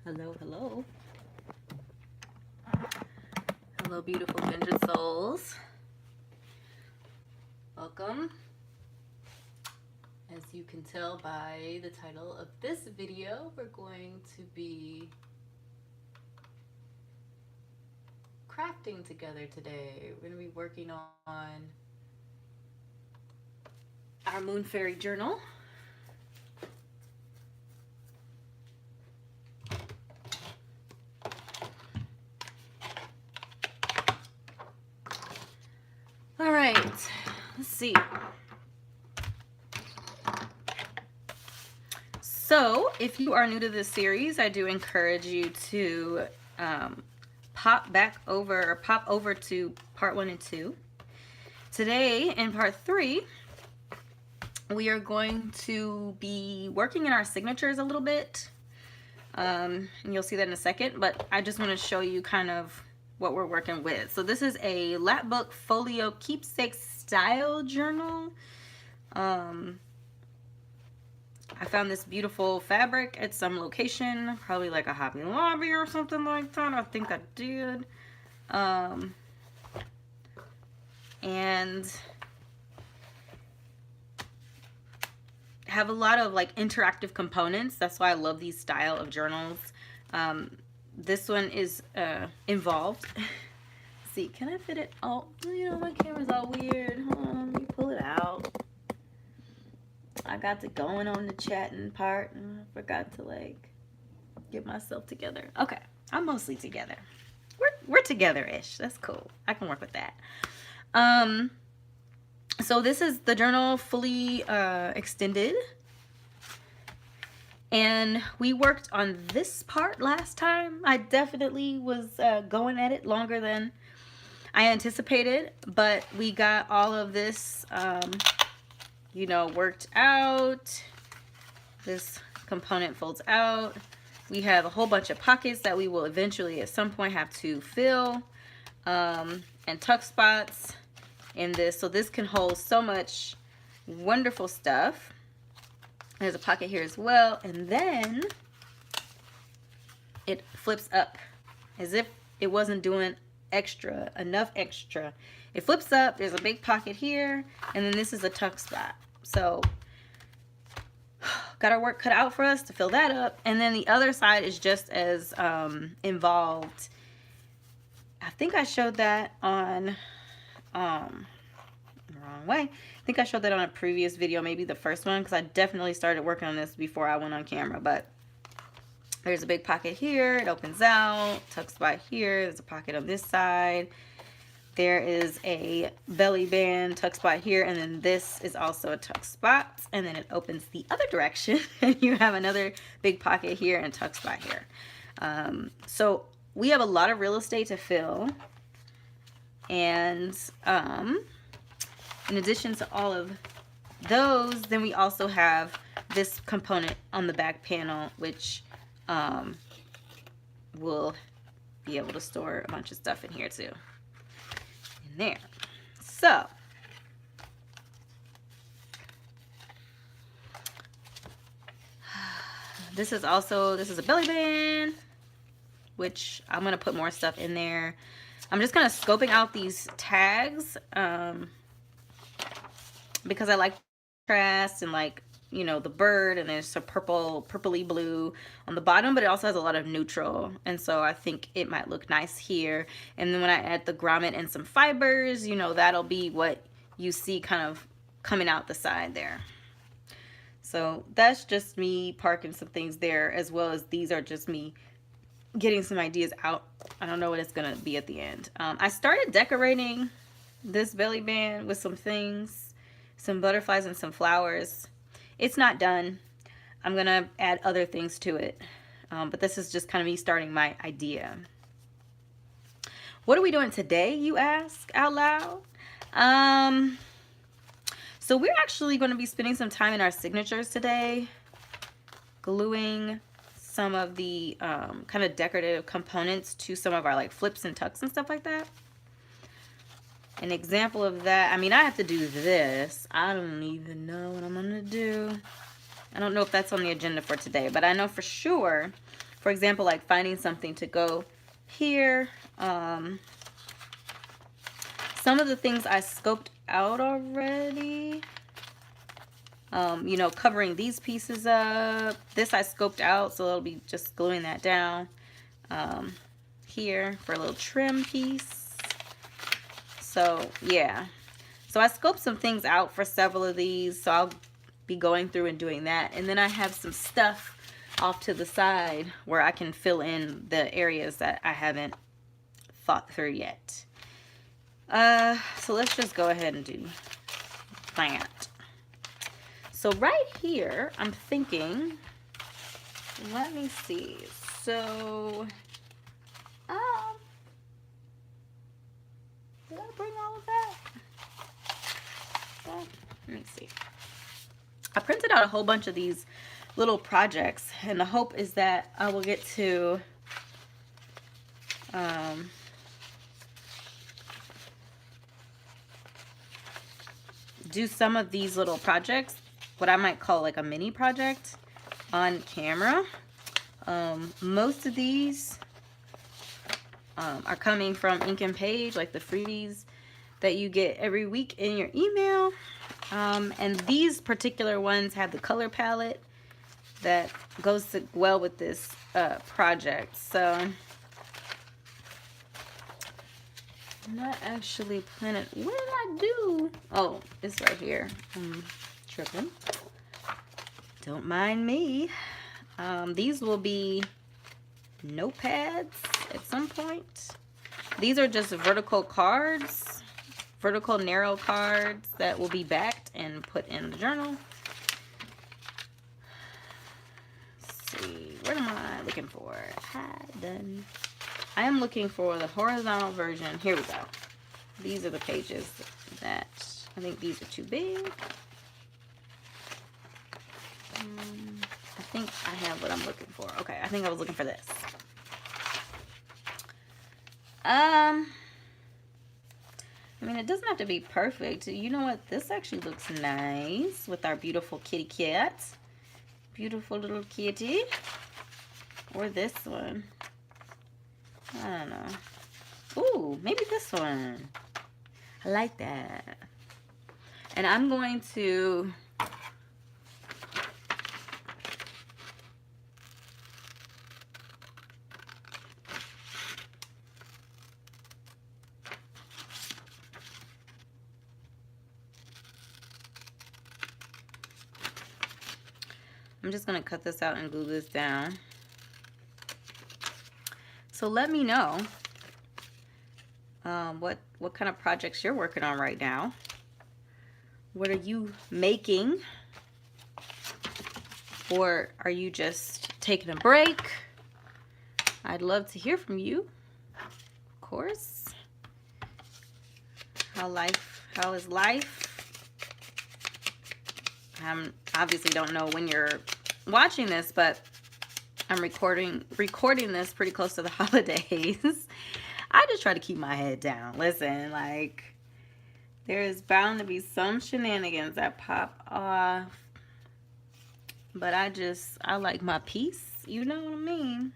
Hello, hello. Hello, beautiful kindred souls. Welcome. As you can tell by the title of this video, we're going to be crafting together today. We're going to be working on our Moon Fairy journal. All right, let's see. So, if you are new to this series, I do encourage you to pop over to part 1 and 2. Today, in part 3, we are going to be working in our signatures a little bit. And you'll see that in a second, but I just want to show you kind of what we're working with. So this is a Lapbook Folio keepsake style journal. I found this beautiful fabric at some location, probably like a Hobby Lobby or something like that. I think I did. And have a lot of like interactive components. That's why I love these style of journals. This one is involved. See, can I fit it? Oh, you know, my camera's all weird. Hold on, let me pull it out. I got to going on the chatting part and I forgot to like get myself together. Okay, I'm mostly together. We're together-ish. That's cool. I can work with that. So this is the journal fully extended. And we worked on this part last time. I definitely was going at it longer than I anticipated, but we got all of this, you know, worked out. This component folds out. We have a whole bunch of pockets that we will eventually at some point have to fill, and tuck spots in this. So this can hold so much wonderful stuff. There's a pocket here as well, and then it flips up as if it wasn't doing enough extra. It flips up, there's a big pocket here, and then this is a tuck spot. So got our work cut out for us to fill that up. And then the other side is just as involved. I think I showed that on the wrong way. I think I showed that on a previous video, maybe the first one, because I definitely started working on this before I went on camera. But there's a big pocket here, it opens out, tuck spot here, there's a pocket on this side, there is a belly band tuck spot here, and then this is also a tuck spot, and then it opens the other direction and you have another big pocket here and tuck spot here. So we have a lot of real estate to fill, and in addition to all of those, then we also have this component on the back panel, which we'll be able to store a bunch of stuff in here too. In there. So this is a belly band, which I'm gonna put more stuff in there. I'm just kind of scoping out these tags because I like contrast and like, you know, the bird, and there's a purpley blue on the bottom, but it also has a lot of neutral, and so I think it might look nice here. And then when I add the grommet and some fibers, you know, that'll be what you see kind of coming out the side there. So that's just me parking some things there, as well as these are just me getting some ideas out. I don't know what it's gonna be at the end. I started decorating this belly band with some things, some butterflies and some flowers. It's not done. I'm gonna add other things to it, but this is just kind of me starting my idea. What are we doing today, you ask out loud? So we're actually going to be spending some time in our signatures today, gluing some of the kind of decorative components to some of our like flips and tucks and stuff like that. An example of that, I mean, I have to do this. I don't even know what I'm gonna do. I don't know if that's on the agenda for today, but I know for sure For example, like finding something to go here. Some of the things I scoped out already. You know, covering these pieces up. This I scoped out, so it'll be just gluing that down here for a little trim piece. So yeah, so I scoped some things out for several of these, so I'll be going through and doing that. And then I have some stuff off to the side where I can fill in the areas that I haven't thought through yet. So let's just go ahead and do plant. So right here, I'm thinking, let me see. So, did I bring all of that? Let me see. I printed out a whole bunch of these little projects, and the hope is that I will get to do some of these little projects, what I might call like a mini project, on camera. Most of these are coming from Ink and Page, like the freebies that you get every week in your email. And these particular ones have the color palette that goes well with this project. So I'm not actually planning. What did I do? Oh, it's right here. I'm tripping. Don't mind me. These will be notepads at some point. These are just vertical cards, vertical narrow cards that will be backed and put in the journal. Let's see, what am I looking for? Done. I am looking for the horizontal version. Here we go. These are the pages that I think these are too big. I think I have what I'm looking for. Okay, I think I was looking for this. I mean, it doesn't have to be perfect. You know what? This actually looks nice with our beautiful kitty cat. Beautiful little kitty. Or this one. I don't know. Ooh, maybe this one. I like that. And I'm going to... I'm just going to cut this out and glue this down. So let me know what kind of projects you're working on right now. What are you making? Or are you just taking a break? I'd love to hear from you, of course. How is life? I obviously don't know when you're watching this, but I'm recording this pretty close to the holidays. I just try to keep my head down. Listen, like, there is bound to be some shenanigans that pop off, but I like my peace, you know what I mean?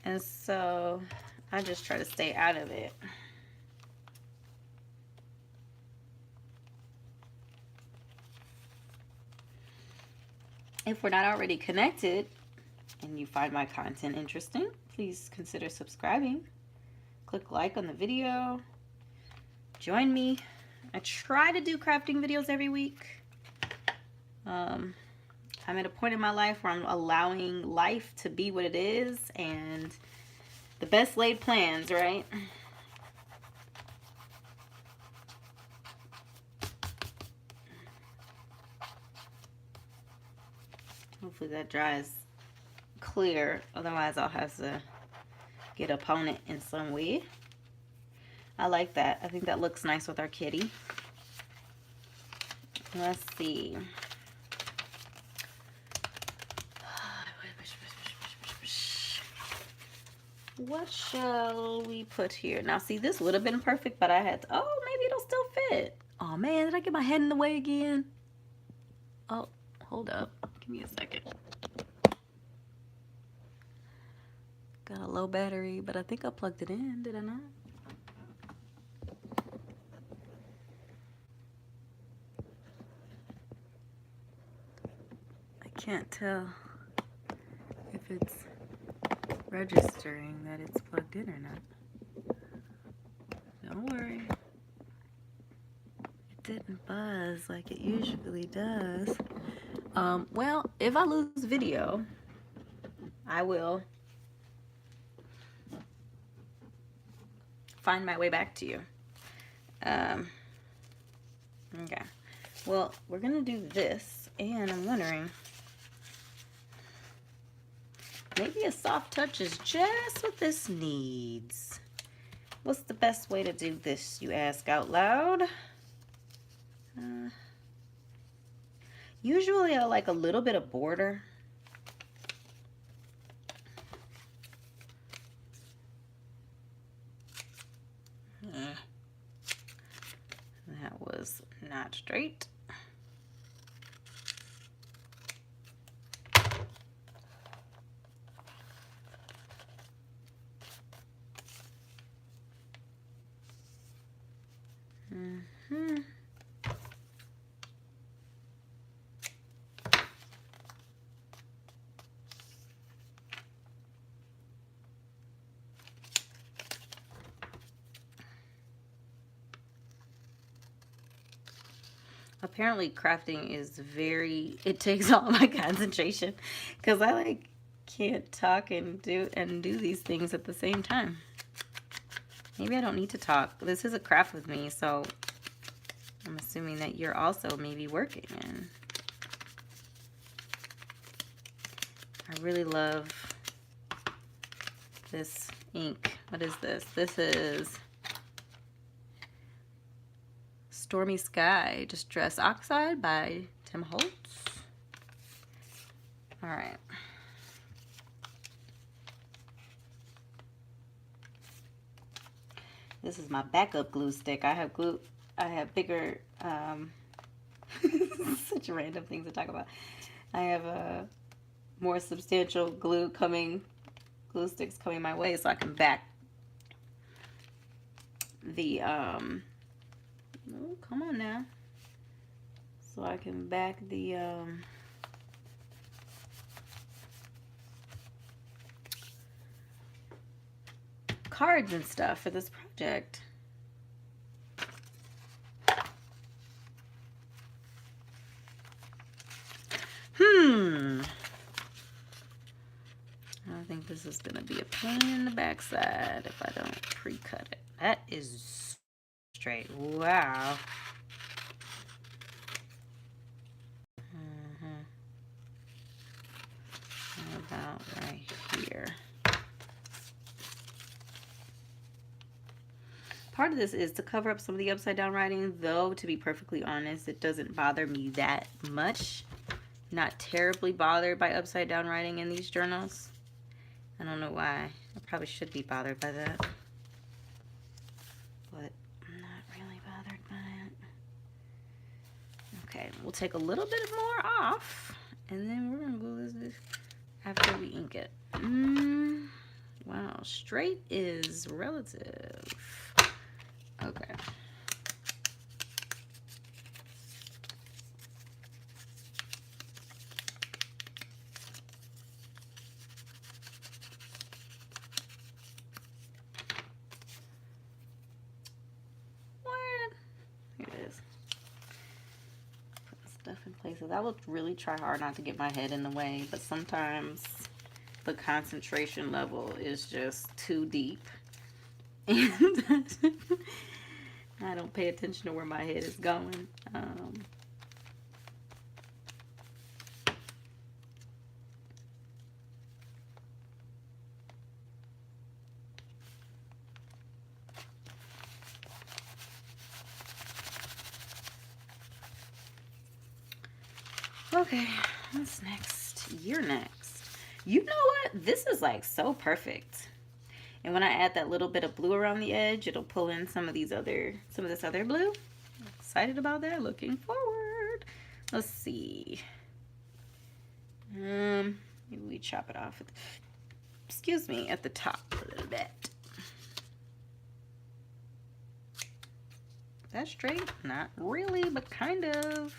And so I just try to stay out of it. If we're not already connected and you find my content interesting, please consider subscribing. Click like on the video. Join me. I try to do crafting videos every week. I'm at a point in my life where I'm allowing life to be what it is, and the best laid plans, right? Hopefully that dries clear. Otherwise, I'll have to get upon it in some way. I like that. I think that looks nice with our kitty. Let's see. What shall we put here? Now, see, this would have been perfect, but I had to, oh, maybe it'll still fit. Oh, man, did I get my head in the way again? Oh, hold up. Give me a second. Got a low battery, but I think I plugged it in, did I not? I can't tell if it's registering that it's plugged in or not. Don't worry. It didn't buzz like it usually does. Well, if I lose video, I will find my way back to you. Okay. Well, we're gonna do this, and I'm wondering, maybe a soft touch is just what this needs. What's the best way to do this, you ask out loud? Usually I like a little bit of border. That was not straight. Apparently crafting is it takes all my concentration because I like can't talk and do these things at the same time. Maybe I don't need to talk. This is a craft with me, so I'm assuming that you're also maybe working. And I really love this ink. What is this? This is Stormy Sky Distress Oxide by Tim Holtz. All right. This is my backup glue stick. I have bigger, such random things to talk about. I have a more substantial glue sticks coming my way, so I can back the, oh, come on now. So I can back the, cards and stuff for this project. I think this is gonna be a pain in the backside if I don't pre-cut it. That is straight. Wow. How about right here? Part of this is to cover up some of the upside down writing, though, to be perfectly honest, it doesn't bother me that much. Not terribly bothered by upside down writing in these journals. I don't know why. I probably should be bothered by that. But I'm not really bothered by it. Okay, we'll take a little bit more off, and then we're gonna glue this after we ink it. Wow, straight is relative. Okay. Here it is. Putting stuff in places. I will really try hard not to get my head in the way, but sometimes the concentration level is just too deep. And I don't pay attention to where my head is going. Okay, what's next? You're next. You know what? This is like so perfect. And when I add that little bit of blue around the edge, it'll pull in some of this other blue. I'm excited about that. Looking forward. Let's see. Maybe we chop it off with excuse me, at the top a little bit. That's straight? Not really, but kind of.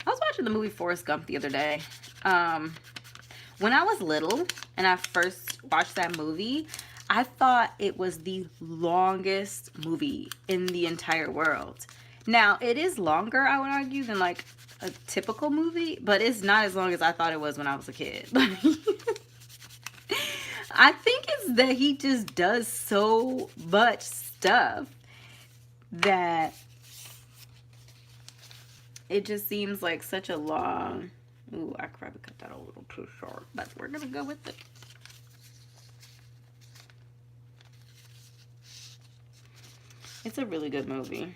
I was watching the movie Forrest Gump the other day. When I was little and I first watched that movie, I thought it was the longest movie in the entire world. Now, it is longer, I would argue, than like a typical movie, but it's not as long as I thought it was when I was a kid. I think it's that he just does so much stuff that it just seems like such a long... Ooh, I probably cut that a little too short, but we're gonna go with it. It's a really good movie.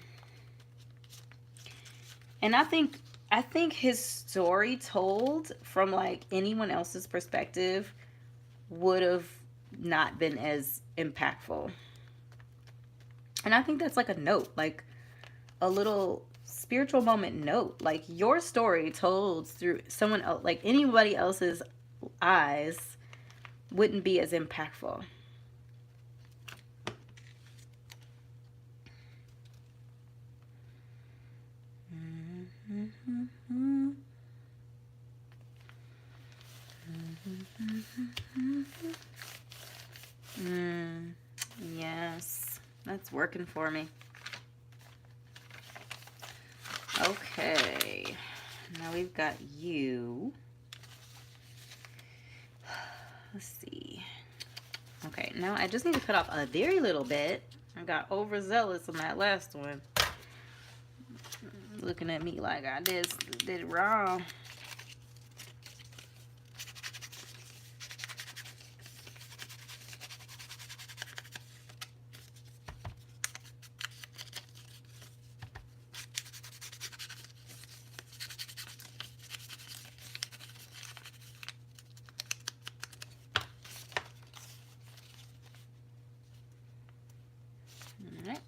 And I think his story told from like anyone else's perspective would have not been as impactful. And I think that's like a note, like a little spiritual moment note. Like your story told through someone else, like anybody else's eyes, wouldn't be as impactful. Yes, that's working for me. Okay, now we've got you. Let's see. Okay, now I just need to cut off a very little bit. I got overzealous on that last one. Looking at me like I did it wrong. All right.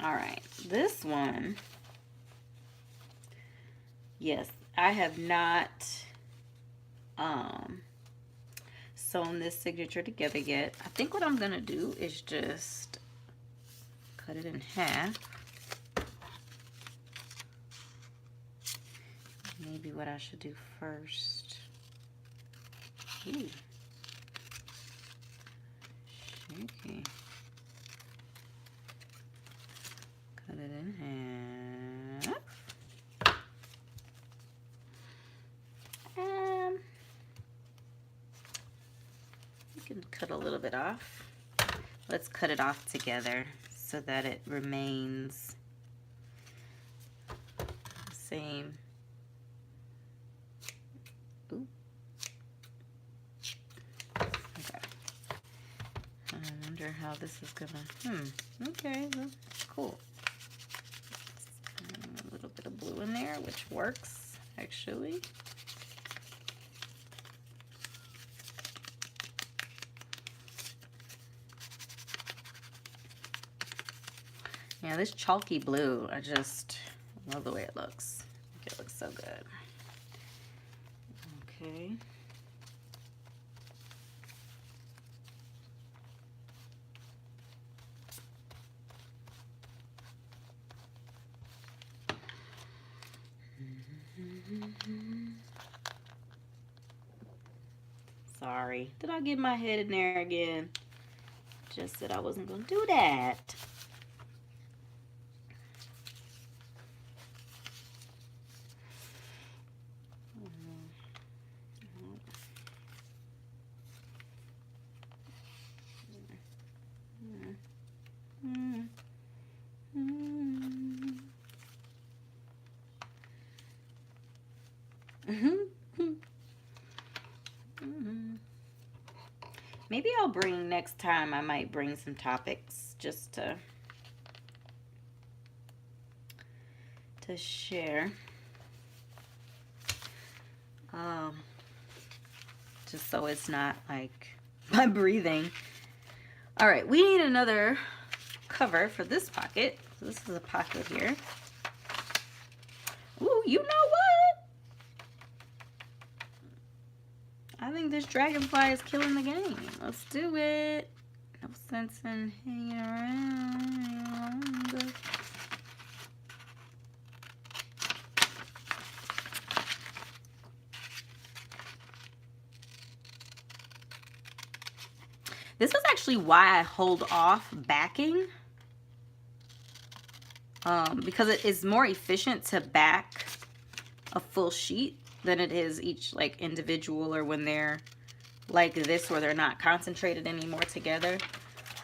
All right, this one, yes, I have not sewn this signature together yet. I think what I'm gonna do is just cut it in half. Maybe what I should do first. Ooh. Shaky. Cut it in half. You can cut a little bit off. Let's cut it off together so that it remains the same. Ooh. Okay. I wonder how this is gonna, okay, well, cool. A little bit of blue in there, which works, actually. Yeah, this chalky blue, I just love the way it looks. I think it looks so good. Okay. Sorry, did I get my head in there again? Just said I wasn't gonna do that. maybe I'll bring, next time I might bring some topics just to share. Just so it's not like my breathing. All right, we need another cover for this pocket. So this is a pocket here. Ooh, you know what? I think this dragonfly is killing the game. Let's do it. No sense in hanging around any longer. This is actually why I hold off backing. Because it is more efficient to back a full sheet than it is each like individual, or when they're like this where they're not concentrated anymore together.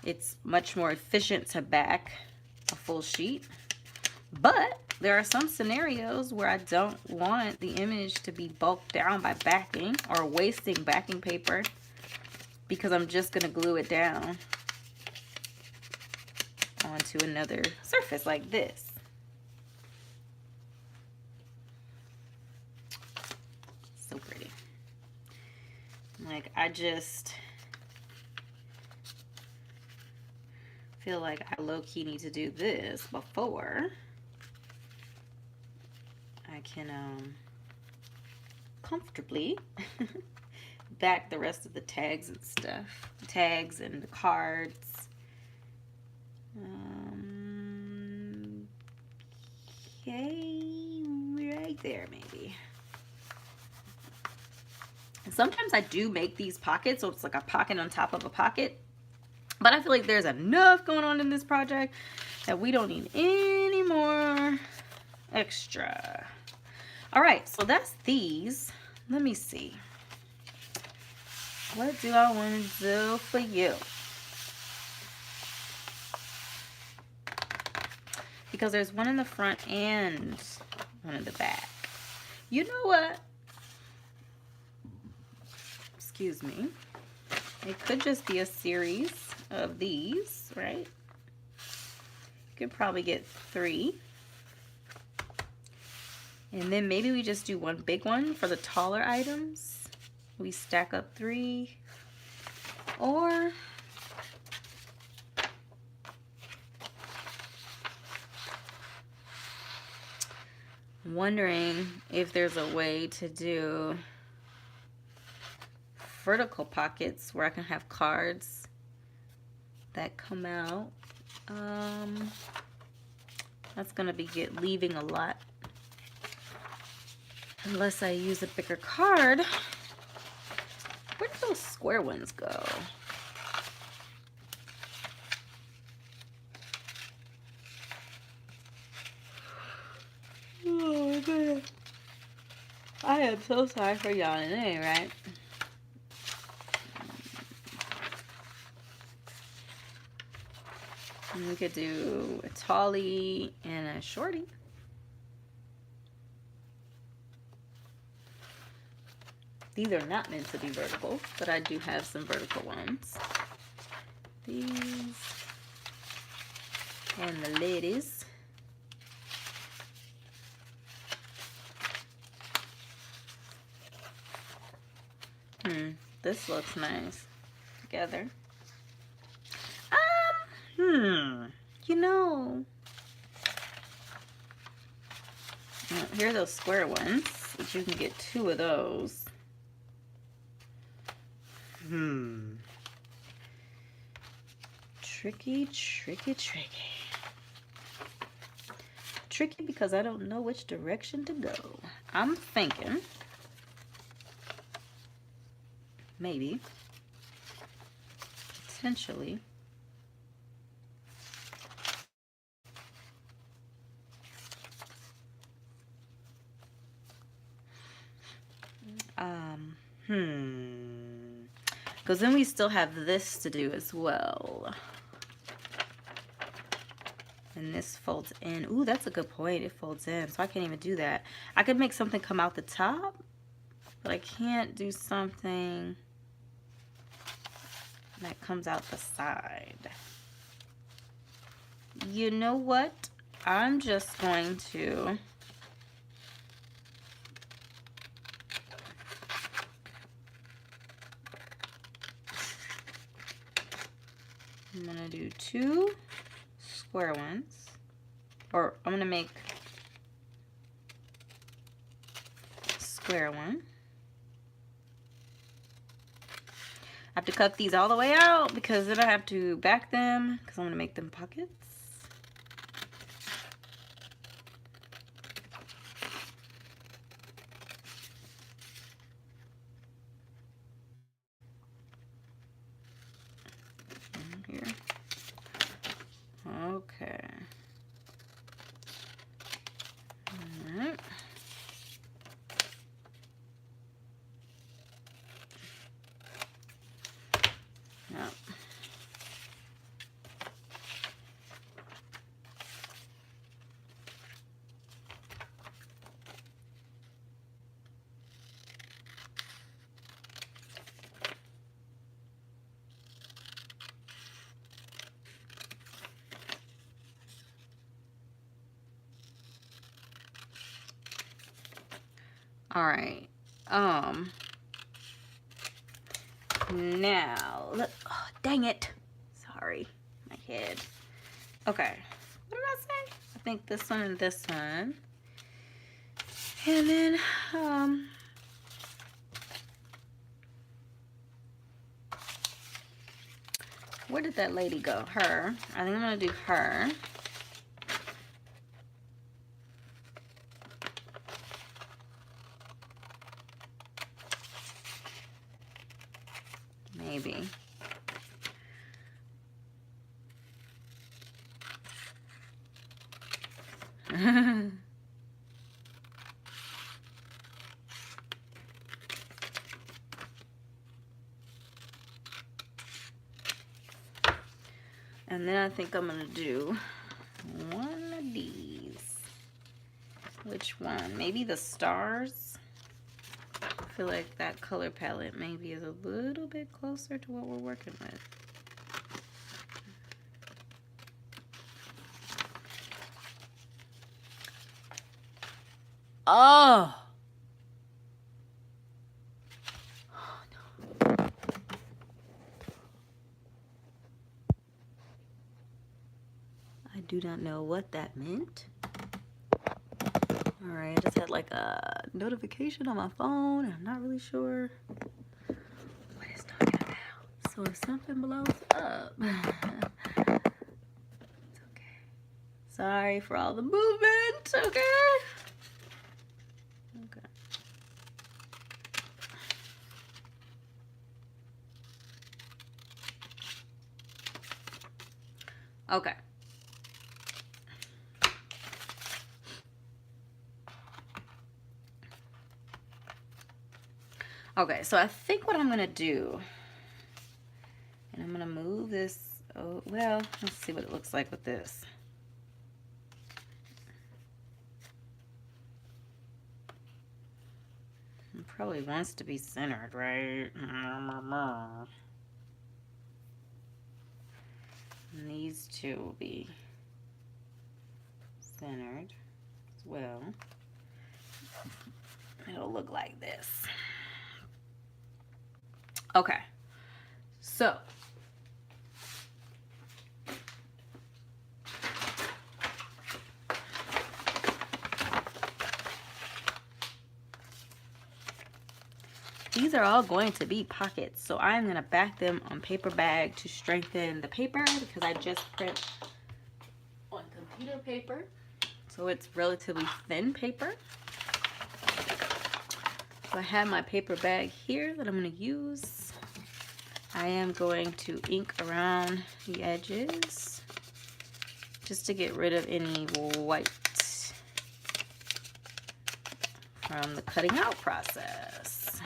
It's much more efficient to back a full sheet. But there are some scenarios where I don't want the image to be bulked down by backing or wasting backing paper, because I'm just going to glue it down onto another surface like this. So pretty. Like, I just feel like I low-key need to do this before I can comfortably back the rest of the tags and stuff. Tags and the cards. Okay, right there maybe. And sometimes I do make these pockets, so it's like a pocket on top of a pocket. But I feel like there's enough going on in this project that we don't need any more extra. All right, so that's these. Let me see. What do I want to do for you? Because there's one in the front and one in the back. You know what? Excuse me. It could just be a series of these, right? You could probably get 3. And then maybe we just do one big one for the taller items. We stack up 3. Or wondering if there's a way to do vertical pockets where I can have cards that come out. That's gonna be leaving a lot unless I use a bigger card. Where did those square ones go? Oh my goodness. I am so sorry for yawning, right? And we could do a tallie and a shorty. These are not meant to be vertical, but I do have some vertical ones. These and the ladies. This looks nice together. You know, here are those square ones, but you can get 2 of those. Tricky, tricky, tricky. Tricky because I don't know which direction to go. I'm thinking maybe, potentially, because then we still have this to do as well. And this folds in. Ooh, that's a good point. It folds in, so I can't even do that. I could make something come out the top, but I can't do something that comes out the side. You know what? I'm just going to do 2 square ones, or I'm gonna make square one. I have to cut these all the way out because then I have to back them because I'm gonna make them pockets. Here. Okay. All right. Yep. All right. Now, oh, dang it. Sorry, my head. Okay. What did I say? I think this one and this one. And then, where did that lady go? Her. I think I'm gonna do her. Maybe. And then I think I'm gonna do one of these. Which one? Maybe the stars? I feel like that color palette maybe is a little bit closer to what we're working with. Oh! I do not know what that meant. Alright, I just had like a notification on my phone. I'm not really sure what it's talking about. So if something blows up, it's okay. Sorry for all the movement, okay? Okay. Okay. Okay, so I think what I'm gonna do, and I'm gonna move this, oh, well, let's see what it looks like with this. It probably wants to be centered, right? And these two will be centered as well. It'll look like this. Okay, so these are all going to be pockets, so I'm going to back them on paper bag to strengthen the paper because I just print on computer paper, so it's relatively thin paper. So I have my paper bag here that I'm going to use. I am going to ink around the edges just to get rid of any white from the cutting out process.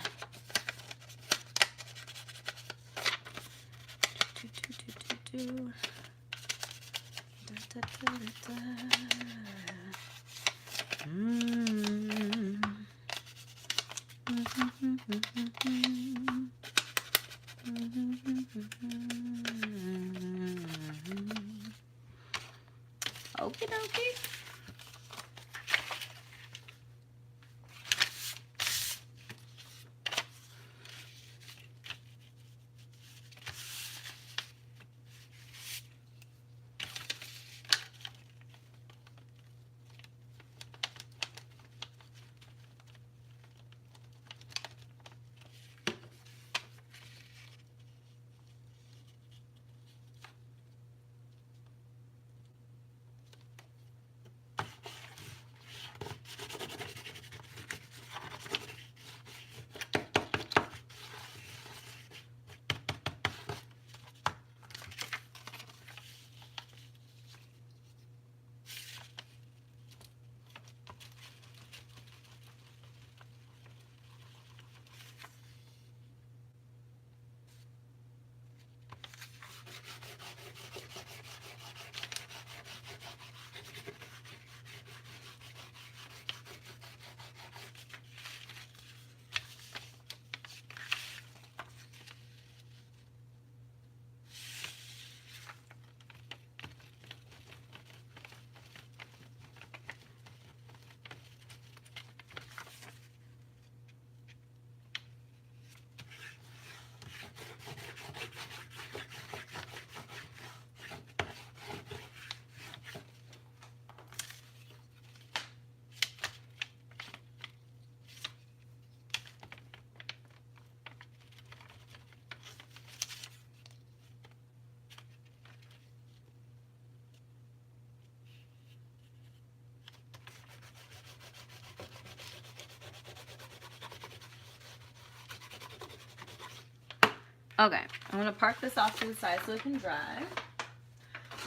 Okay, I'm gonna park this off to the side so it can dry.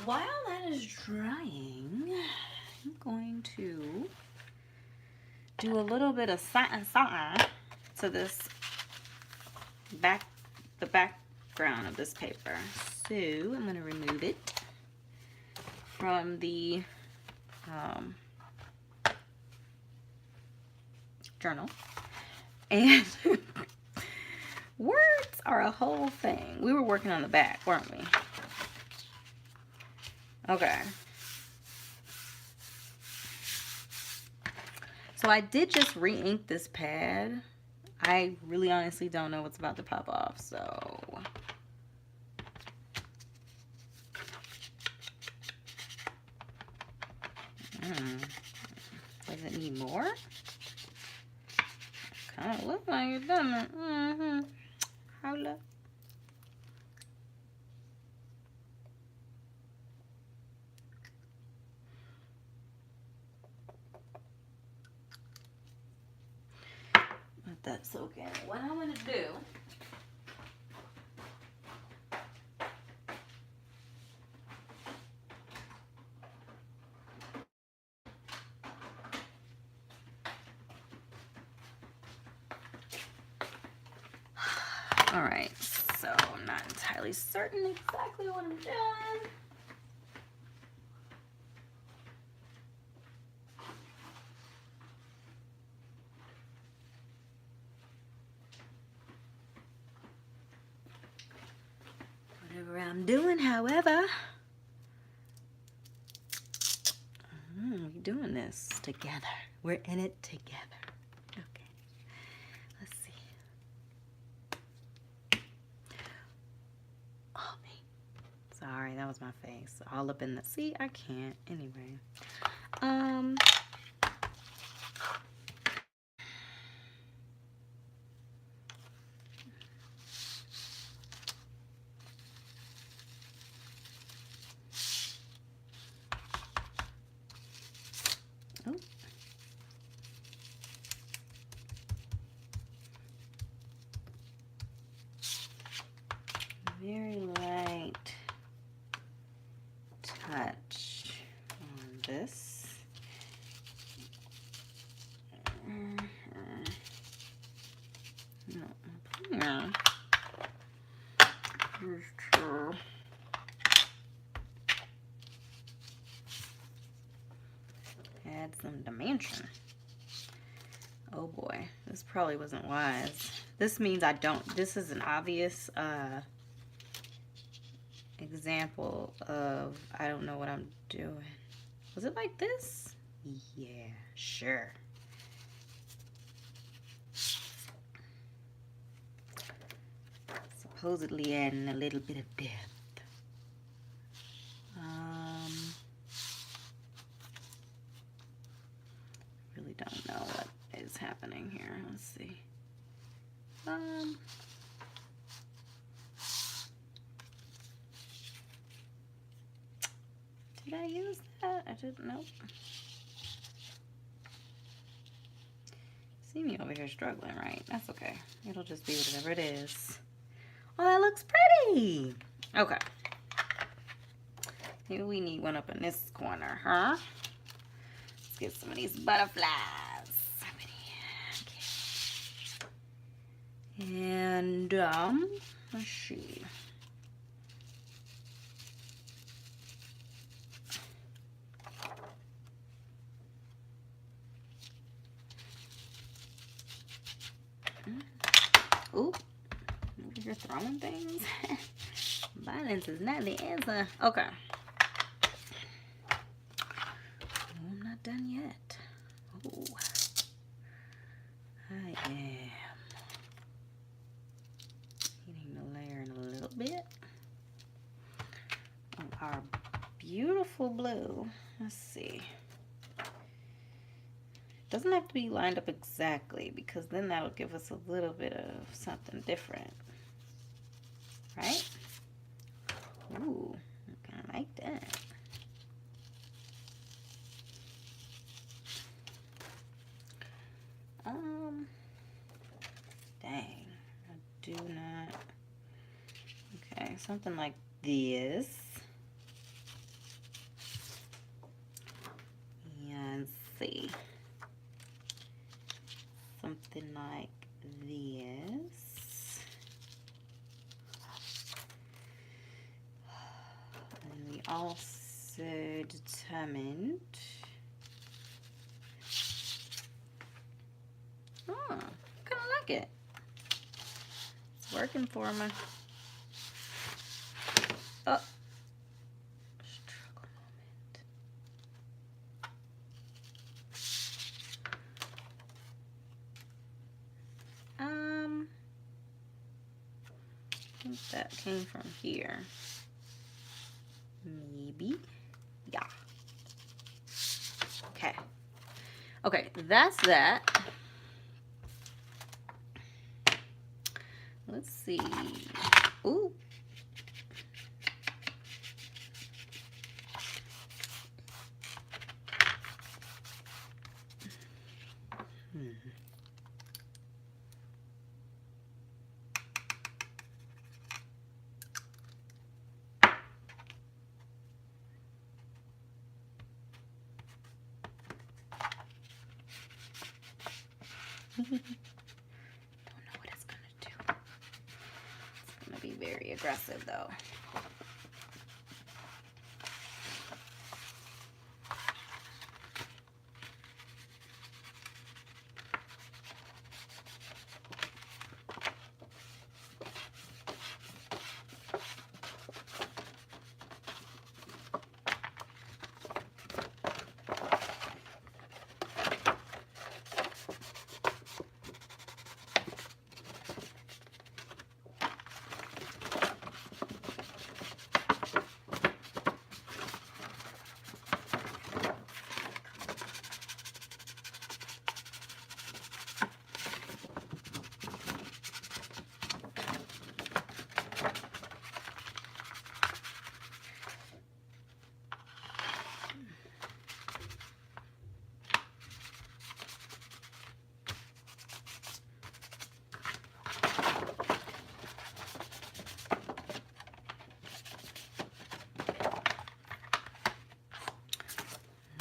While that is drying, I'm going to do a little bit of something to this the background of this paper. So I'm gonna remove it from the journal. And words are a whole thing. We were working on the back, weren't we? Okay. So I did just re-ink this pad. I really honestly don't know what's about to pop off, so. Does it need more? Kind of look like it, doesn't it? Hold up. Let that soak in. What I'm going to do, all right, so I'm not entirely certain exactly what I'm doing. Whatever I'm doing, however, we're doing this together. We're in it together. Okay, let's see. Oh, me. Sorry, that was my face. All up in the... See, I can't. Anyway. Oh. Very light touch on this. No, just to add some dimension. Oh boy, this probably wasn't wise. This means I don't, this is an obvious example of I don't know what I'm doing. Was it like this? Yeah, sure. Supposedly adding a little bit of depth. Really don't know what is happening here. Let's see. Did I use that? I didn't know. See me over here struggling, right? That's okay. It'll just be whatever it is. Oh, that looks pretty. Okay. Maybe we need one up in this corner, huh? Let's get some of these butterflies. Okay. And, let's see. Ooh, you're throwing things. Violence is not the answer. Okay. I'm not done yet. Oh, I am heating the layer in a little bit. On our beautiful blue. Let's see. Doesn't have to be lined up exactly because then that'll give us a little bit of something different, right? Ooh, I kind of like that. Dang, I do not something like this. And see. Something like this. And we also determined, oh, I kind of like it. It's working for me. Oh, struggle moment. I think that came from here. Maybe. Yeah. Okay. Okay, that's that. Let's see. Ooh. Don't know what it's gonna do. It's gonna be very aggressive though.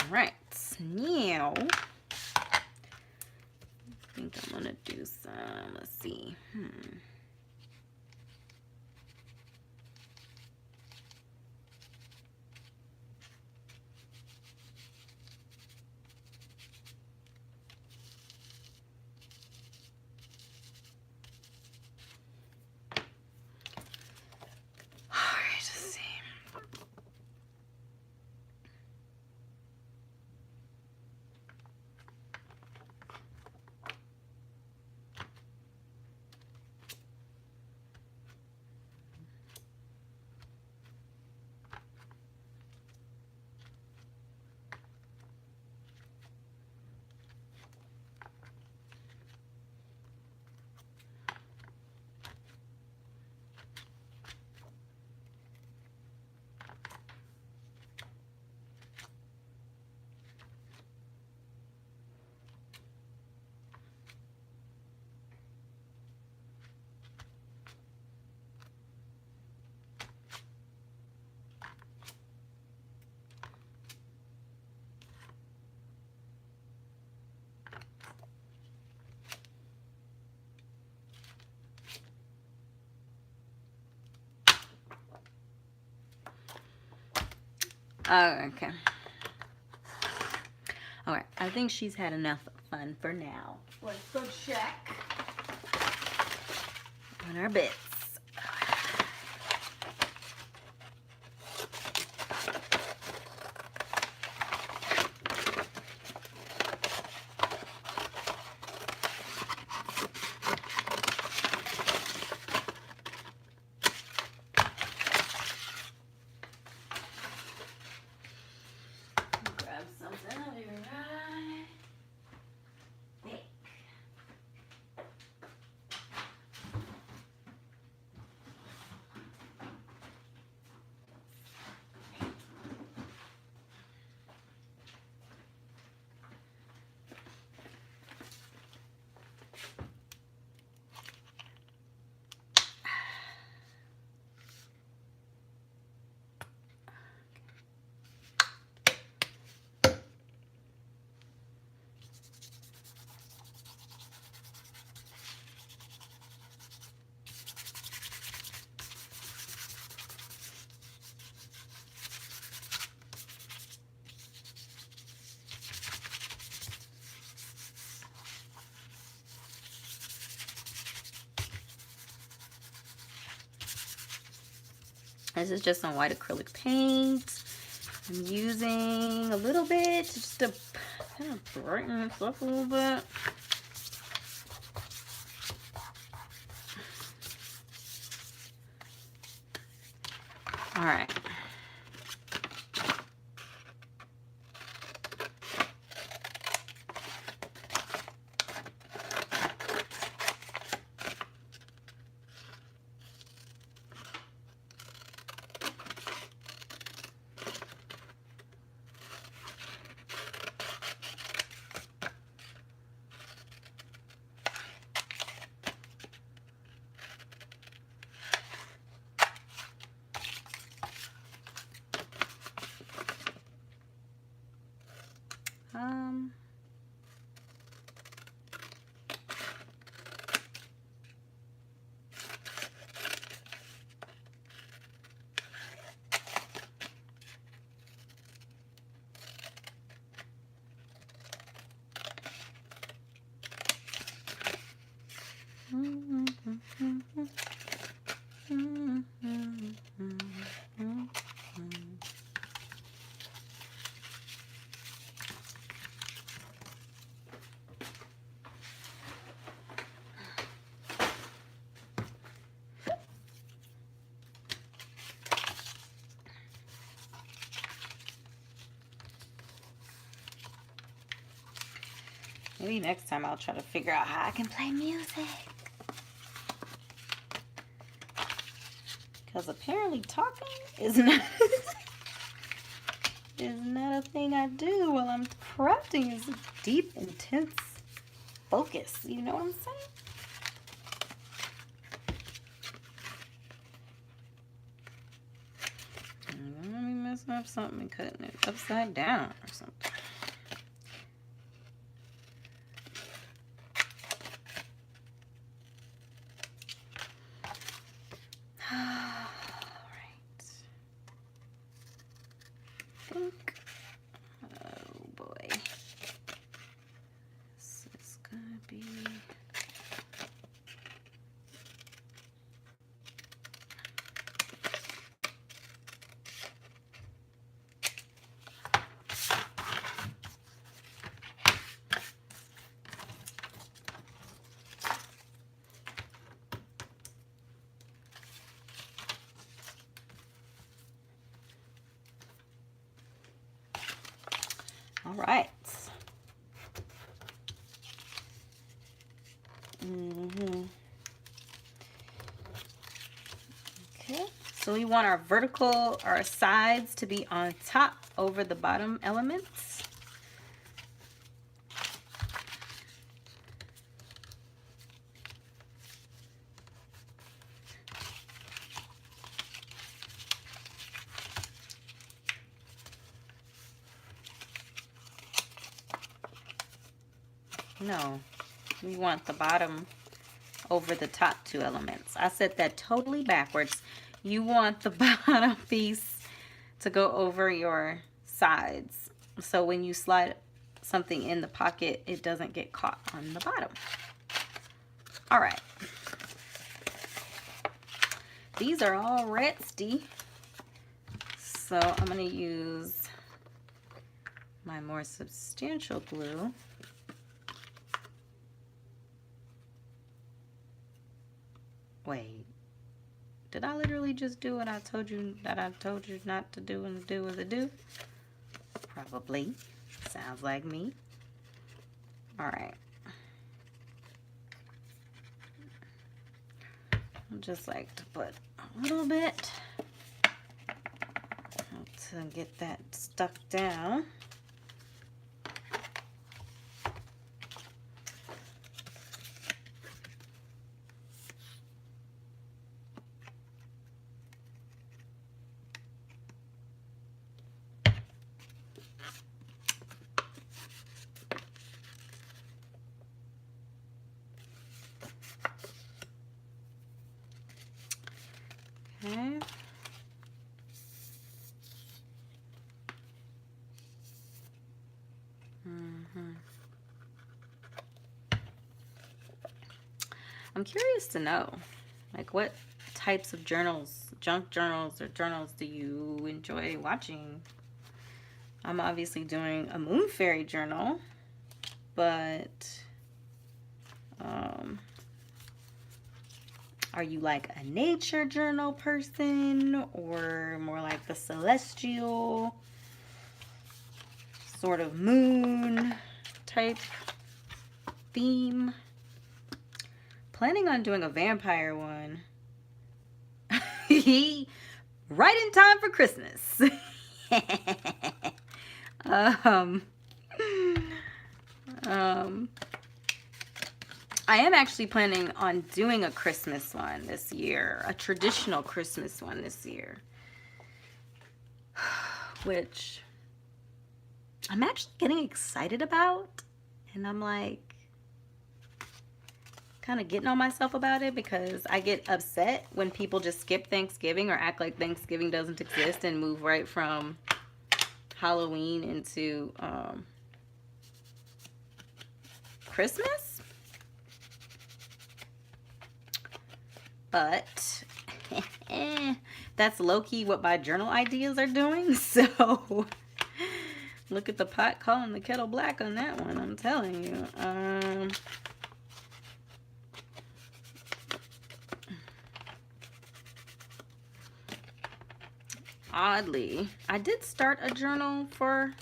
Right, now I think I'm gonna do some, let's see. Alright, let's see. Oh, okay. Alright, I think she's had enough fun for now. Let's go check on our bits. Grab something out here, right? Thick. This is just some white acrylic paint. I'm using a little bit just to kind of brighten this up a little bit. All right. Maybe next time I'll try to figure out how I can play music. Because apparently talking is not is not a thing I do while I'm crafting. It's a deep, intense focus. You know what I'm saying? I'm gonna be messing up something and cutting it upside down or something. All right. Okay, so we want our vertical, our sides to be on top over the bottom elements. No, we want the bottom over the top two elements. I said that totally backwards. You want the bottom piece to go over your sides. So when you slide something in the pocket, it doesn't get caught on the bottom. All right. These are all resty. So I'm going to use my more substantial glue. Wait, did I literally just do what I told you that I told you not to do and do as a do? Probably. Sounds like me. All right. I just like to put a little bit to get that stuck down. Okay. I'm curious to know, like, what types of journals, junk journals or journals, do you enjoy watching? I'm obviously doing a moon fairy journal, but are you like a nature journal person or more like the celestial sort of moon type theme? Planning on doing a vampire one. Right in time for Christmas. I am actually planning on doing a Christmas one this year, a traditional Christmas one this year, which I'm actually getting excited about, and I'm like kind of getting on myself about it because I get upset when people just skip Thanksgiving or act like Thanksgiving doesn't exist and move right from Halloween into Christmas. But that's low-key what my journal ideas are doing. So look at the pot calling the kettle black on that one, I'm telling you. Oddly, I did start a journal for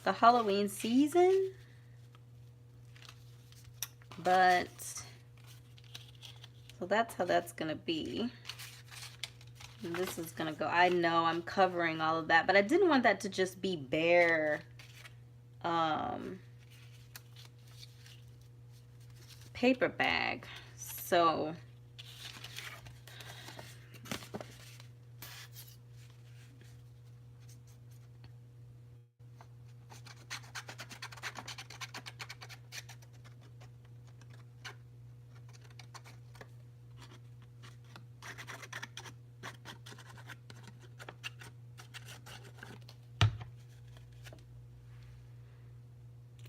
the Halloween season, but so that's how that's gonna be. And this is gonna go. I know I'm covering all of that, but I didn't want that to just be bare paper bag. So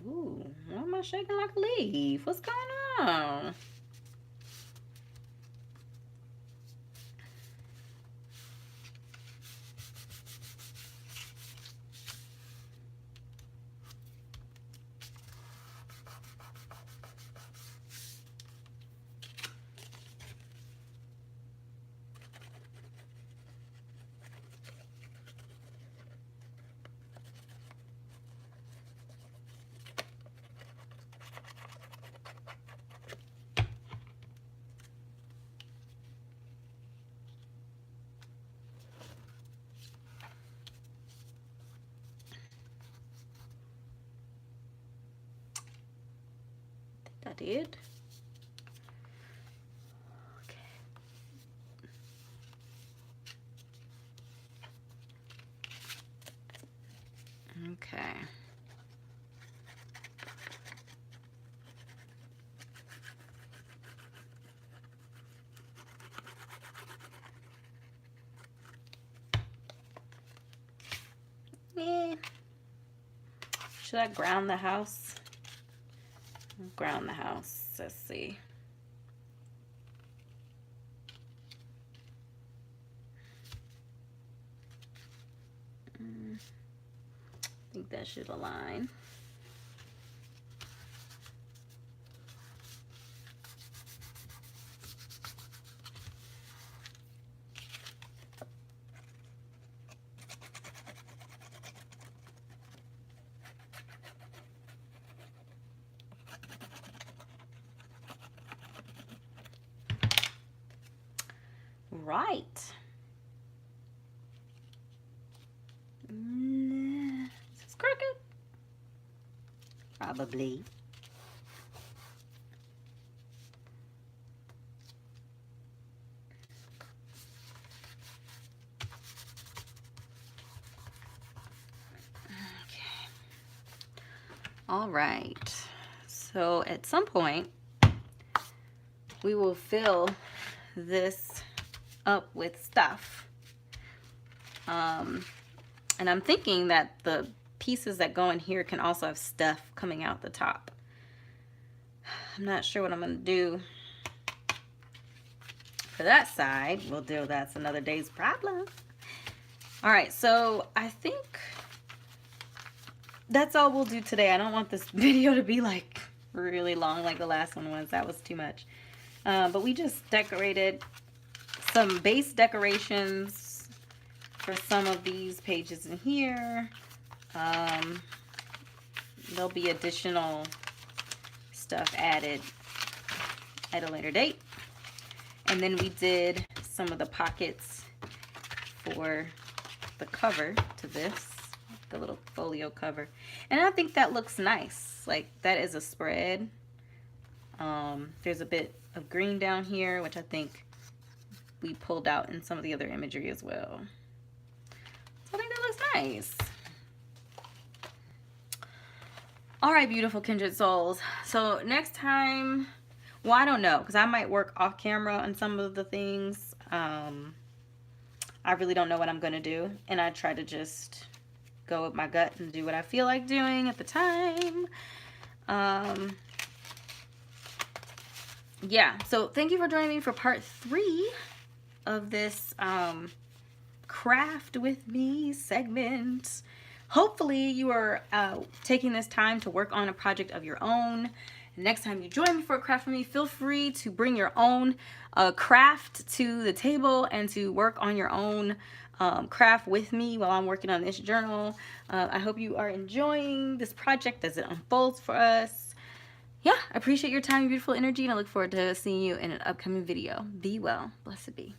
ooh, why am I shaking like a leaf? What's going on? I did. Okay. Should I ground the house? Ground the house. Let's see. I think that should align. Right. Is this crooked? Probably. Okay. All right. So at some point, we will fill this up with stuff. And I'm thinking that the pieces that go in here can also have stuff coming out the top. I'm not sure what I'm going to do for that side. We'll do that's another day's problem. All right, so I think that's all we'll do today. I don't want this video to be like really long like the last one was. That was too much. But we just decorated some base decorations for some of these pages in here. There'll be additional stuff added at a later date. And then we did some of the pockets for the cover to this, the little folio cover. And I think that looks nice. Like, that is a spread. There's a bit of green down here, which I think we pulled out in some of the other imagery as well. So I think that looks nice. All right, beautiful kindred souls. So next time, well, I don't know, because I might work off camera on some of the things. I really don't know what I'm going to do. And I try to just go with my gut and do what I feel like doing at the time. Yeah, so thank you for joining me for part 3 of this craft with me segment. Hopefully you are taking this time to work on a project of your own. Next time you join me for a craft with me, feel free to bring your own craft to the table and to work on your own craft with me while I'm working on this journal. I hope you are enjoying this project as it unfolds for us. Yeah, I appreciate your time, your beautiful energy, and I look forward to seeing you in an upcoming video. Be well. Blessed be.